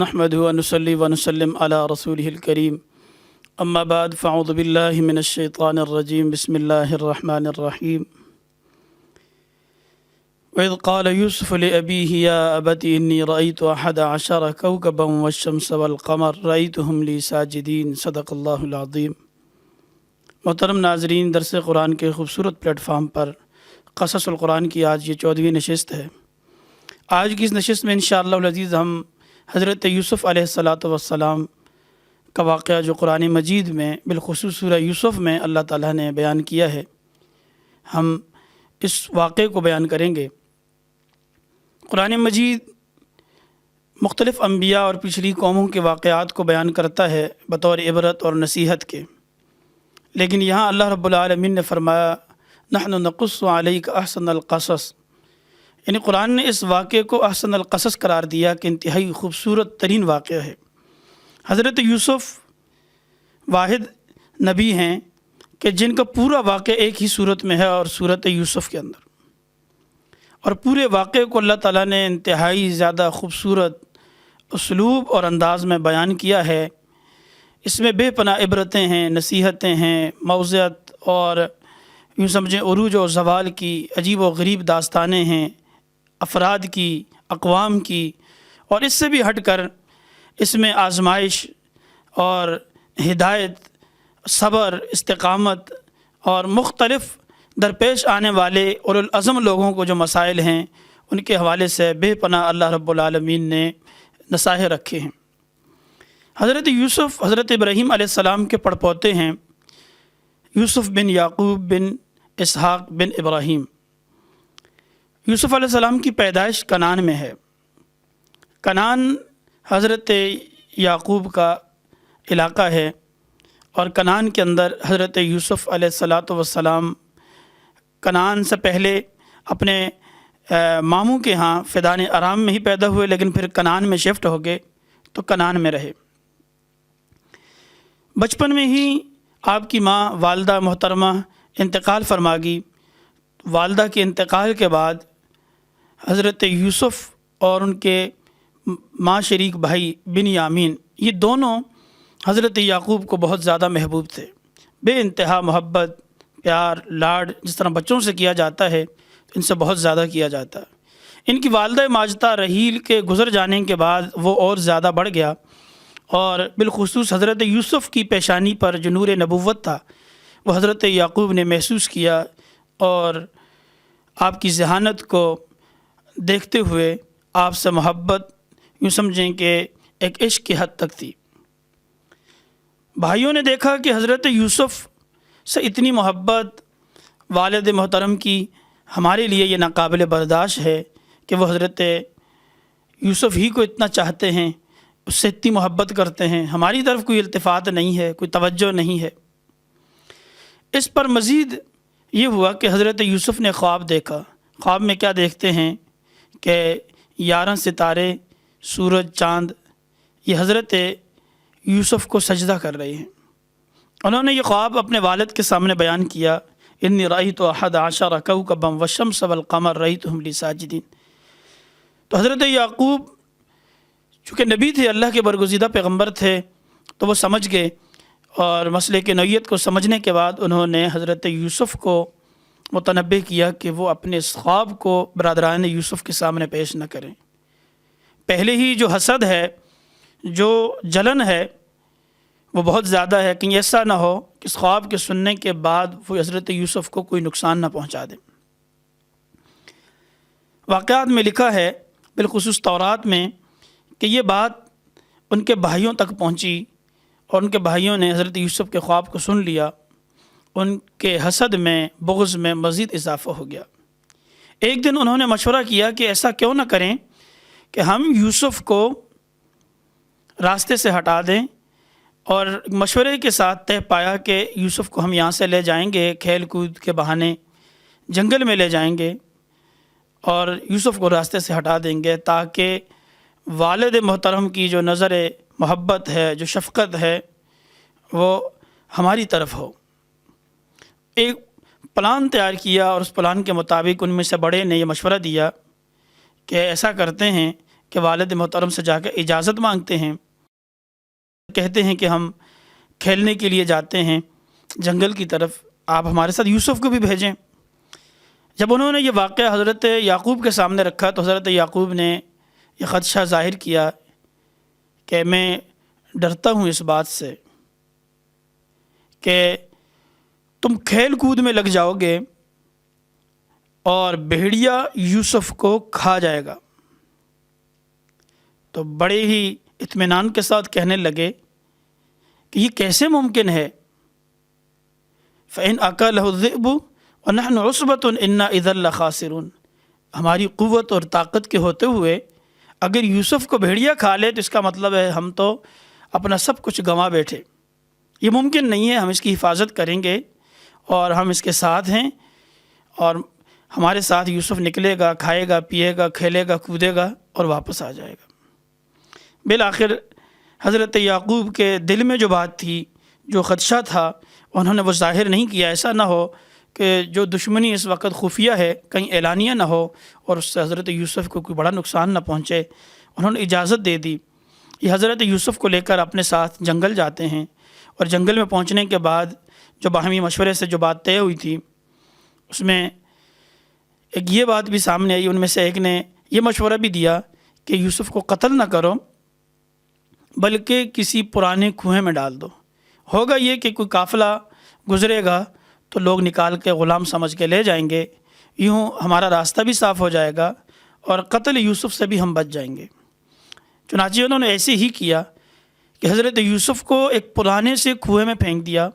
نحمده ونصلي ونسلم على رسوله الكريم اما بعد فاعوذ بالله من الشيطان الرجيم بسم الله الرحمن الرحيم وإذ قال يوسف لأبيه يا أبت إني رأيت 11 كوكبا والشمس والقمر رأيتهم لي ساجدين صدق اللہ العظیم۔ محترم ناظرین، درس قرآن کے خوبصورت پلیٹ فارم پر قصص القرآن کی آج یہ 14ویں نشست ہے۔ آج کی اس نشست میں انشاءاللہ العزیز ہم حضرت یوسف علیہ السلام کا واقعہ جو قرآن مجید میں بالخصوص سورہ یوسف میں اللہ تعالیٰ نے بیان کیا ہے، ہم اس واقعے کو بیان کریں گے۔ قرآن مجید مختلف انبیاء اور پچھلی قوموں کے واقعات کو بیان کرتا ہے بطور عبرت اور نصیحت کے، لیکن یہاں اللہ رب العالمین نے فرمایا نحن نقص علیک احسن القصص، یعنی قرآن نے اس واقعے کو احسن القصص قرار دیا کہ انتہائی خوبصورت ترین واقعہ ہے۔ حضرت یوسف واحد نبی ہیں کہ جن کا پورا واقعہ ایک ہی صورت میں ہے اور صورت یوسف کے اندر، اور پورے واقعے کو اللہ تعالیٰ نے انتہائی زیادہ خوبصورت اسلوب اور انداز میں بیان کیا ہے۔ اس میں بے پناہ عبرتیں ہیں، نصیحتیں ہیں، موعظت اور یوں سمجھیں عروج و زوال کی عجیب و غریب داستانیں ہیں، افراد کی، اقوام کی، اور اس سے بھی ہٹ کر اس میں آزمائش اور ہدایت، صبر، استقامت اور مختلف درپیش آنے والے اولو العزم لوگوں کو جو مسائل ہیں ان کے حوالے سے بے پناہ اللہ رب العالمین نے نصائح رکھے ہیں۔ حضرت یوسف حضرت ابراہیم علیہ السلام کے پڑپوتے ہیں، یوسف بن یعقوب بن اسحاق بن ابراہیم۔ یوسف علیہ السلام کی پیدائش کنعان میں ہے۔ کنعان حضرت یعقوب کا علاقہ ہے، اور کنعان کے اندر حضرت یوسف علیہ السلام کنعان سے پہلے اپنے ماموں کے ہاں فدان ارام میں ہی پیدا ہوئے، لیکن پھر کنعان میں شفٹ ہو گئے تو کنعان میں رہے۔ بچپن میں ہی آپ کی ماں والدہ محترمہ انتقال فرما گئی۔ والدہ کے انتقال کے بعد حضرت یوسف اور ان کے ماں شریک بھائی بنیامین، یہ دونوں حضرت یعقوب کو بہت زیادہ محبوب تھے۔ بے انتہا محبت، پیار، لاڈ جس طرح بچوں سے کیا جاتا ہے ان سے بہت زیادہ کیا جاتا ہے۔ ان کی والدہ ماجدہ رحیل کے گزر جانے کے بعد وہ اور زیادہ بڑھ گیا، اور بالخصوص حضرت یوسف کی پیشانی پر جو نور نبوت تھا وہ حضرت یعقوب نے محسوس کیا، اور آپ کی ذہانت کو دیکھتے ہوئے آپ سے محبت یوں سمجھیں کہ ایک عشق کی حد تک تھی۔ بھائیوں نے دیکھا کہ حضرت یوسف سے اتنی محبت والد محترم کی ہمارے لیے یہ ناقابل برداشت ہے کہ وہ حضرت یوسف ہی کو اتنا چاہتے ہیں، اس سے اتنی محبت کرتے ہیں، ہماری طرف کوئی التفات نہیں ہے، کوئی توجہ نہیں ہے۔ اس پر مزید یہ ہوا کہ حضرت یوسف نے خواب دیکھا۔ خواب میں کیا دیکھتے ہیں کہ 11 ستارے، سورج، چاند یہ حضرت یوسف کو سجدہ کر رہے ہیں۔ انہوں نے یہ خواب اپنے والد کے سامنے بیان کیا، انی رأیت 11 کوکبا والشمس والقمر رأیتهم لی ساجدین۔ تو حضرت یعقوب چونکہ نبی تھے، اللہ کے برگزیدہ پیغمبر تھے، تو وہ سمجھ گئے، اور مسئلے کی نوعیت کو سمجھنے کے بعد انہوں نے حضرت یوسف کو متنبہ کیا کہ وہ اپنے اس خواب کو برادران یوسف کے سامنے پیش نہ کریں۔ پہلے ہی جو حسد ہے، جو جلن ہے، وہ بہت زیادہ ہے، کہیں ایسا نہ ہو کہ اس خواب کے سننے کے بعد وہ حضرت یوسف کو کوئی نقصان نہ پہنچا دے۔ واقعات میں لکھا ہے، بالخصوص تورات میں، کہ یہ بات ان کے بھائیوں تک پہنچی، اور ان کے بھائیوں نے حضرت یوسف کے خواب کو سن لیا۔ ان کے حسد میں، بغض میں مزید اضافہ ہو گیا۔ ایک دن انہوں نے مشورہ کیا کہ ایسا کیوں نہ کریں کہ ہم یوسف کو راستے سے ہٹا دیں، اور مشورے کے ساتھ طے پایا کہ یوسف کو ہم یہاں سے لے جائیں گے، کھیل کود کے بہانے جنگل میں لے جائیں گے، اور یوسف کو راستے سے ہٹا دیں گے تاکہ والد محترم کی جو نظر محبت ہے، جو شفقت ہے، وہ ہماری طرف ہو۔ ایک پلان تیار کیا، اور اس پلان کے مطابق ان میں سے بڑے نے یہ مشورہ دیا کہ ایسا کرتے ہیں کہ والد محترم سے جا کر اجازت مانگتے ہیں، کہتے ہیں کہ ہم کھیلنے کے لیے جاتے ہیں جنگل کی طرف، آپ ہمارے ساتھ یوسف کو بھی بھیجیں۔ جب انہوں نے یہ واقعہ حضرت یعقوب کے سامنے رکھا تو حضرت یعقوب نے یہ خدشہ ظاہر کیا کہ میں ڈرتا ہوں اس بات سے کہ تم کھیل کود میں لگ جاؤ گے اور بھیڑیا یوسف کو کھا جائے گا۔ تو بڑے ہی اطمینان کے ساتھ کہنے لگے کہ یہ کیسے ممکن ہے؟ فَإِنْ أَكَلَهُ الذِّئْبُ وَنَحْنُ عُصْبَةٌ إِنَّا إِذًا لَخَاسِرُونَ، ہماری قوت اور طاقت کے ہوتے ہوئے اگر یوسف کو بھیڑیا کھا لے تو اس کا مطلب ہے ہم تو اپنا سب کچھ گنوا بیٹھے، یہ ممکن نہیں ہے، ہم اس کی حفاظت کریں گے اور ہم اس کے ساتھ ہیں اور ہمارے ساتھ یوسف نکلے گا، کھائے گا، پیے گا، کھیلے گا، کودے گا اور واپس آ جائے گا۔ بالآخر حضرت یعقوب کے دل میں جو بات تھی، جو خدشہ تھا، انہوں نے وہ ظاہر نہیں کیا، ایسا نہ ہو کہ جو دشمنی اس وقت خفیہ ہے کہیں اعلانیہ نہ ہو اور اس سے حضرت یوسف کو کوئی بڑا نقصان نہ پہنچے۔ انہوں نے اجازت دے دی، یہ حضرت یوسف کو لے کر اپنے ساتھ جنگل جاتے ہیں اور جنگل میں پہنچنے کے بعد جو باہمی مشورے سے جو بات طے ہوئی تھی اس میں ایک یہ بات بھی سامنے آئی، ان میں سے ایک نے یہ مشورہ بھی دیا کہ یوسف کو قتل نہ کرو بلکہ کسی پرانے کنویں میں ڈال دو، ہوگا یہ کہ کوئی قافلہ گزرے گا تو لوگ نکال کے غلام سمجھ کے لے جائیں گے، یوں ہمارا راستہ بھی صاف ہو جائے گا اور قتل یوسف سے بھی ہم بچ جائیں گے۔ چنانچہ انہوں نے ایسے ہی کیا کہ حضرت یوسف کو ایک پرانے سے کنویں میں پھینک دیا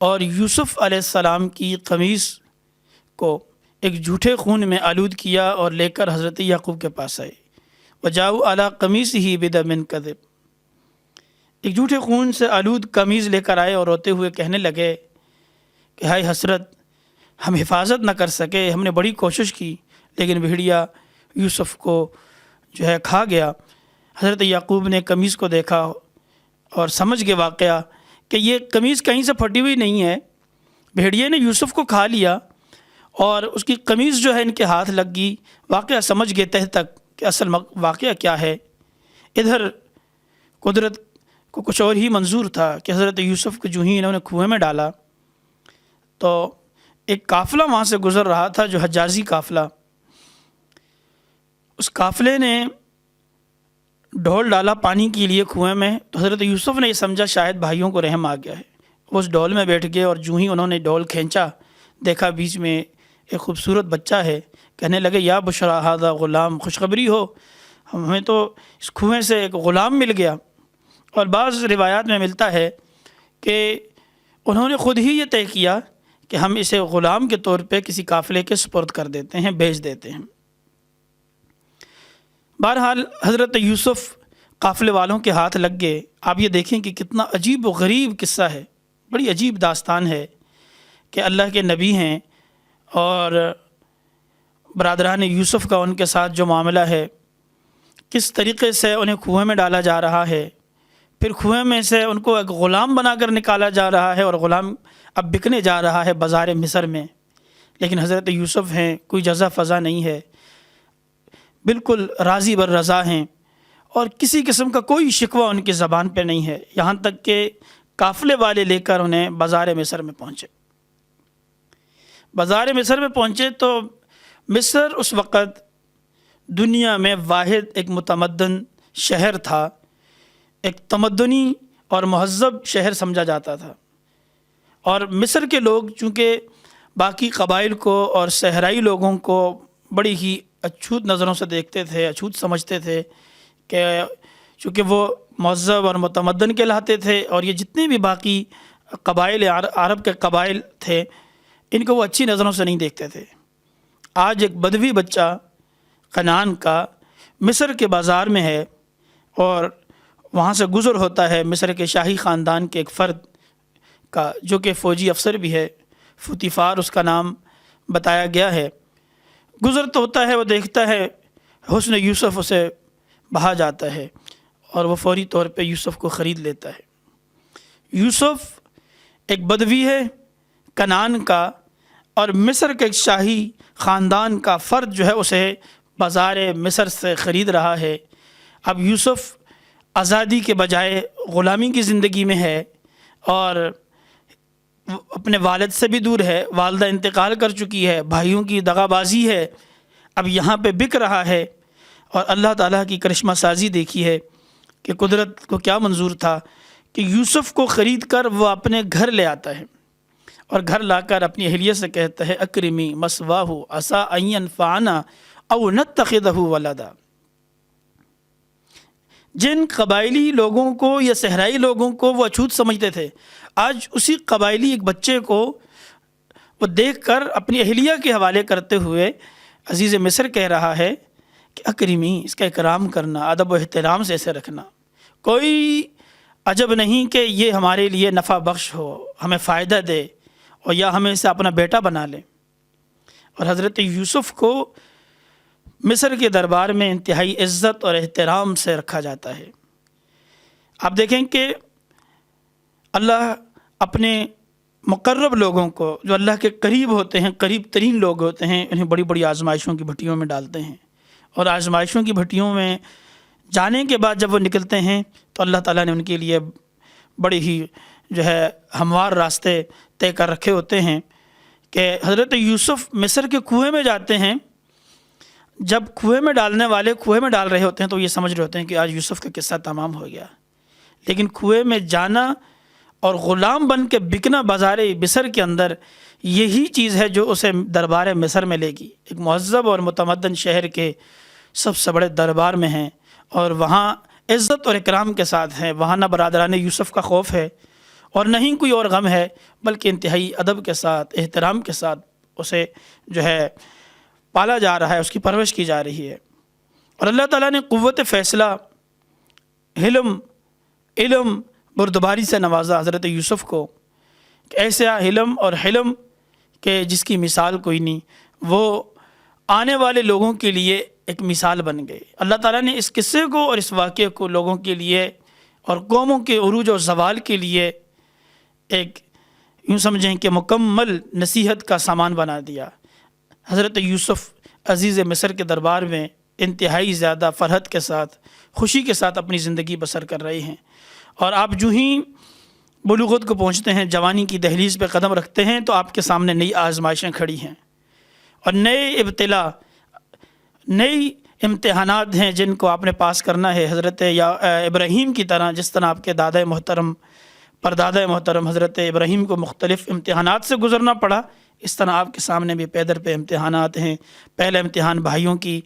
اور یوسف علیہ السلام کی قمیص کو ایک جھوٹے خون میں آلود کیا اور لے کر حضرت یعقوب کے پاس آئے۔ وَجَاءُوا عَلَىٰ قَمِيصِهِ بِدَمٍ كَذِبٍ، ایک جھوٹے خون سے آلود قمیض لے کر آئے اور روتے ہوئے کہنے لگے کہ ہائے حسرت، ہم حفاظت نہ کر سکے، ہم نے بڑی کوشش کی لیکن بھیڑیا یوسف کو جو ہے کھا گیا۔ حضرت یعقوب نے قمیض کو دیکھا اور سمجھ گئے واقعہ کہ یہ قمیض کہیں سے پھٹی ہوئی نہیں ہے، بھیڑیے نے یوسف کو کھا لیا اور اس کی قمیض جو ہے ان کے ہاتھ لگ گئی۔ واقعہ سمجھ گئے تہ تک کہ اصل واقعہ کیا ہے۔ ادھر قدرت کو کچھ اور ہی منظور تھا کہ حضرت یوسف کو جو ہی انہوں نے کنویں میں ڈالا تو ایک قافلہ وہاں سے گزر رہا تھا جو حجازی قافلہ، اس قافلے نے ڈول ڈالا پانی کے لیے کنویں میں، تو حضرت یوسف نے یہ سمجھا شاید بھائیوں کو رحم آ گیا ہے، وہ اس ڈول میں بیٹھ گئے اور جو ہی انہوں نے ڈول کھینچا دیکھا بیچ میں ایک خوبصورت بچہ ہے، کہنے لگے یا بشرا ھذا غلام، خوشخبری ہو، ہمیں تو اس کنویں سے ایک غلام مل گیا۔ اور بعض روایات میں ملتا ہے کہ انہوں نے خود ہی یہ طے کیا کہ ہم اسے غلام کے طور پہ کسی قافلے کے سپرد کر دیتے ہیں، بیچ دیتے ہیں۔ بہرحال حضرت یوسف قافلے والوں کے ہاتھ لگ گئے۔ آپ یہ دیکھیں کہ کتنا عجیب و غریب قصہ ہے، بڑی عجیب داستان ہے کہ اللہ کے نبی ہیں اور برادران یوسف کا ان کے ساتھ جو معاملہ ہے، کس طریقے سے انہیں کنویں میں ڈالا جا رہا ہے، پھر کنویں میں سے ان کو ایک غلام بنا کر نکالا جا رہا ہے اور غلام اب بکنے جا رہا ہے بازار مصر میں، لیکن حضرت یوسف ہیں، کوئی جزا فضا نہیں ہے، بالکل راضی بر رضا ہیں اور کسی قسم کا کوئی شکوہ ان کی زبان پہ نہیں ہے، یہاں تک کہ قافلے والے لے کر انہیں بازار مصر میں پہنچے۔ بازار مصر میں پہنچے تو مصر اس وقت دنیا میں واحد ایک متمدن شہر تھا، ایک تمدنی اور مہذب شہر سمجھا جاتا تھا، اور مصر کے لوگ چونکہ باقی قبائل کو اور صحرائی لوگوں کو بڑی ہی اچھوت نظروں سے دیکھتے تھے، اچھوت سمجھتے تھے کہ چونکہ وہ مہذب اور متمدن کہلاتے تھے اور یہ جتنے بھی باقی قبائل عرب کے قبائل تھے ان کو وہ اچھی نظروں سے نہیں دیکھتے تھے۔ آج ایک بدوی بچہ کنعان کا مصر کے بازار میں ہے اور وہاں سے گزر ہوتا ہے مصر کے شاہی خاندان کے ایک فرد کا جو کہ فوجی افسر بھی ہے، فوتیفار اس کا نام بتایا گیا ہے۔ گزر تو ہوتا ہے، وہ دیکھتا ہے حسن یوسف اسے بہا جاتا ہے اور وہ فوری طور پہ یوسف کو خرید لیتا ہے۔ یوسف ایک بدوی ہے کنعان کا اور مصر کے ایک شاہی خاندان کا فرد جو ہے اسے بازار مصر سے خرید رہا ہے. اب یوسف آزادی کے بجائے غلامی کی زندگی میں ہے اور اپنے والد سے بھی دور ہے, والدہ انتقال کر چکی ہے, بھائیوں کی دغا بازی ہے, اب یہاں پہ بک رہا ہے. اور اللہ تعالیٰ کی کرشمہ سازی دیکھی ہے کہ قدرت کو کیا منظور تھا کہ یوسف کو خرید کر وہ اپنے گھر لے آتا ہے اور گھر لا کر اپنی اہلیہ سے کہتا ہے اکرمی مثواہ عسیٰ ان ینفعنا او نتخذہ ولدا. جن قبائلی لوگوں کو یا صحرائی لوگوں کو وہ اچھوت سمجھتے تھے, آج اسی قبائلی ایک بچے کو وہ دیکھ کر اپنی اہلیہ کے حوالے کرتے ہوئے عزیز مصر کہہ رہا ہے کہ اکرمی, اس کا اکرام کرنا, ادب و احترام سے اسے رکھنا. کوئی عجب نہیں کہ یہ ہمارے لیے نفع بخش ہو, ہمیں فائدہ دے اور یا ہمیں اسے اپنا بیٹا بنا لے. اور حضرت یوسف کو مصر کے دربار میں انتہائی عزت اور احترام سے رکھا جاتا ہے. آپ دیکھیں کہ اللہ اپنے مقرب لوگوں کو, جو اللہ کے قریب ہوتے ہیں, قریب ترین لوگ ہوتے ہیں, انہیں بڑی بڑی آزمائشوں کی بھٹیوں میں ڈالتے ہیں. اور آزمائشوں کی بھٹیوں میں جانے کے بعد جب وہ نکلتے ہیں تو اللہ تعالیٰ نے ان کے لیے بڑی ہی ہموار راستے طے کر رکھے ہوتے ہیں. کہ حضرت یوسف مصر کے کنویں میں جاتے ہیں, جب کنویں میں ڈالنے والے کنویں میں ڈال رہے ہوتے ہیں تو یہ سمجھ رہے ہوتے ہیں کہ آج یوسف کا قصہ تمام ہو گیا. لیکن کنویں میں جانا اور غلام بن کے بکنا بازار مصر کے اندر, یہی چیز ہے جو اسے دربار مصر میں لے گی. ایک مہذب اور متمدن شہر کے سب سے بڑے دربار میں ہیں اور وہاں عزت اور اکرام کے ساتھ ہیں. وہاں نہ برادران یوسف کا خوف ہے اور نہ ہی کوئی اور غم ہے, بلکہ انتہائی ادب کے ساتھ, احترام کے ساتھ اسے پالا جا رہا ہے, اس کی پرورش کی جا رہی ہے. اور اللہ تعالیٰ نے قوت فیصلہ, علم بردباری سے نوازا حضرت یوسف کو, کہ ایسا علم اور حلم کہ جس کی مثال کوئی نہیں. وہ آنے والے لوگوں کے لیے ایک مثال بن گئے. اللہ تعالیٰ نے اس قصے کو اور اس واقعے کو لوگوں کے لیے اور قوموں کے عروج و زوال کے لیے ایک یوں سمجھیں کہ مکمل نصیحت کا سامان بنا دیا. حضرت یوسف عزیز مصر کے دربار میں انتہائی زیادہ فرحت کے ساتھ, خوشی کے ساتھ اپنی زندگی بسر کر رہے ہیں. اور آپ جو ہی بلوغت کو پہنچتے ہیں, جوانی کی دہلیز پہ قدم رکھتے ہیں, تو آپ کے سامنے نئی آزمائشیں کھڑی ہیں اور نئے ابتلا, نئی امتحانات ہیں جن کو آپ نے پاس کرنا ہے. حضرت ابراہیم کی طرح, جس طرح آپ کے دادا محترم پردادا محترم حضرت ابراہیم کو مختلف امتحانات سے گزرنا پڑا, اس طرح آپ کے سامنے بھی پے در پہ امتحانات ہیں. پہلا امتحان بھائیوں کی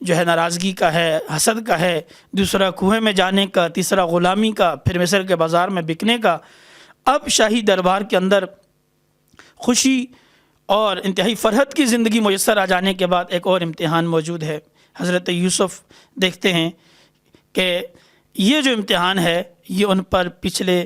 ناراضگی کا ہے, حسد کا ہے, دوسرا کنویں میں جانے کا, تیسرا غلامی کا, پھر مصر کے بازار میں بکنے کا. اب شاہی دربار کے اندر خوشی اور انتہائی فرحت کی زندگی میسر آ جانے کے بعد ایک اور امتحان موجود ہے. حضرت یوسف دیکھتے ہیں کہ یہ جو امتحان ہے یہ ان پر پچھلے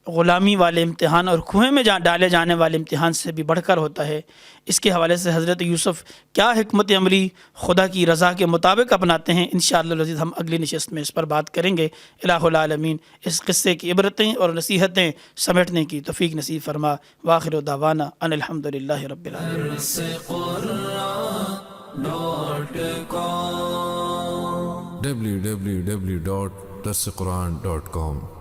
غلامی والے امتحان اور کنویں میں ڈالے جانے والے امتحان سے بھی بڑھ کر ہوتا ہے. اس کے حوالے سے حضرت یوسف کیا حکمت عملی خدا کی رضا کے مطابق اپناتے ہیں, انشاءاللہ العزیز ہم اگلی نشست میں اس پر بات کریں گے. الہ العالمین اس قصے کی عبرتیں اور نصیحتیں سمیٹنے کی توفیق نصیب فرما. وآخر دعوانا ان الحمدللہ رب العالمین. www.darsequran.com